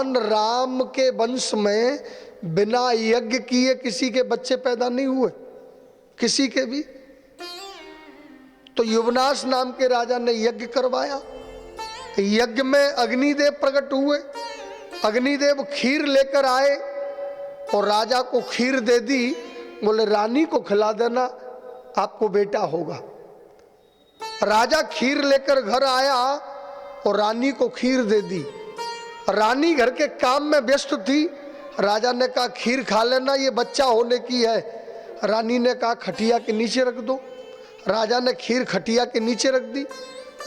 भगवान राम के वंश में बिना यज्ञ किए किसी के बच्चे पैदा नहीं हुए, किसी के भी। तो युवनाश नाम के राजा ने यज्ञ करवाया। यज्ञ में अग्निदेव प्रकट हुए। अग्निदेव खीर लेकर आए और राजा को खीर दे दी। बोले रानी को खिला देना, आपको बेटा होगा। राजा खीर लेकर घर आया और रानी को खीर दे दी। रानी घर के काम में व्यस्त थी। राजा ने कहा खीर खा लेना, ये बच्चा होने की है। रानी ने कहा खटिया के नीचे रख दो। राजा ने खीर खटिया के नीचे रख दी।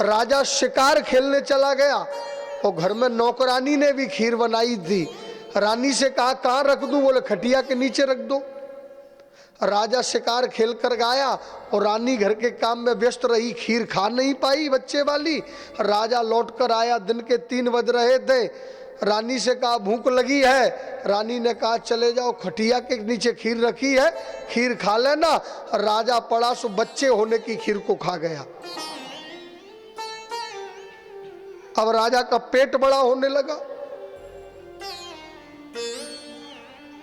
राजा शिकार खेलने चला गया और घर में नौकरानी ने भी खीर बनाई थी। रानी से कहा कहाँ रख दूं? बोले खटिया के नीचे रख दो। राजा शिकार खेल कर गया और रानी घर के काम में व्यस्त रही, खीर खा नहीं पाई बच्चे वाली। राजा लौट कर आया, दिन के 3 बज रहे थे। रानी से कहा भूख लगी है। रानी ने कहा चले जाओ, खटिया के नीचे खीर रखी है, खीर खा लेना। राजा पड़ा सो बच्चे होने की खीर को खा गया। अब राजा का पेट बड़ा होने लगा।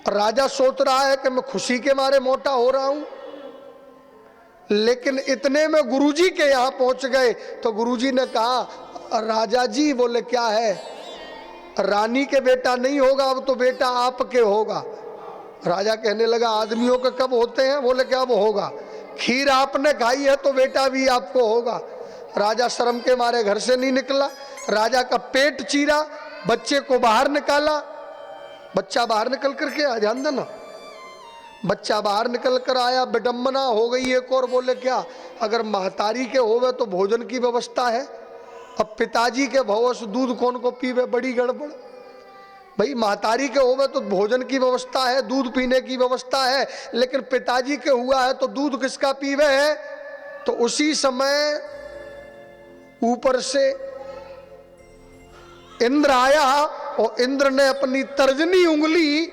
राजा सोच रहा है कि मैं खुशी के मारे मोटा हो रहा हूं, लेकिन इतने में गुरुजी के यहां पहुंच गए। तो गुरुजी ने कहा राजा जी, बोले क्या है? रानी के बेटा नहीं होगा, अब तो बेटा आपके होगा। राजा कहने लगा आदमियों के कब होते हैं? बोले क्या वो होगा? खीर आपने खाई है तो बेटा भी आपको होगा। राजा शर्म के मारे घर से नहीं निकला। राजा का पेट चीरा, बच्चे को बाहर निकाला। बच्चा बाहर निकल करके आ, ध्यान देना, बच्चा बाहर निकल कर आया। विडम्बना हो गई एक और। बोले क्या? अगर महतारी के होवे तो भोजन की व्यवस्था है, अब पिताजी के भवस दूध कौन को पीवे? बड़ी गड़बड़। भाई महतारी के होवे तो भोजन की व्यवस्था है, दूध पीने की व्यवस्था है, लेकिन पिताजी के हुआ है तो दूध किसका पीवे है? तो उसी समय ऊपर से इंद्र आया और इंद्र ने अपनी तर्जनी उंगली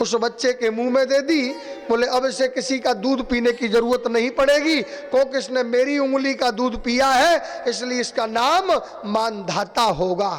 उस बच्चे के मुंह में दे दी। बोले अब इसे किसी का दूध पीने की जरूरत नहीं पड़ेगी, क्योंकि इसने मेरी उंगली का दूध पिया है, इसलिए इसका नाम मानधाता होगा।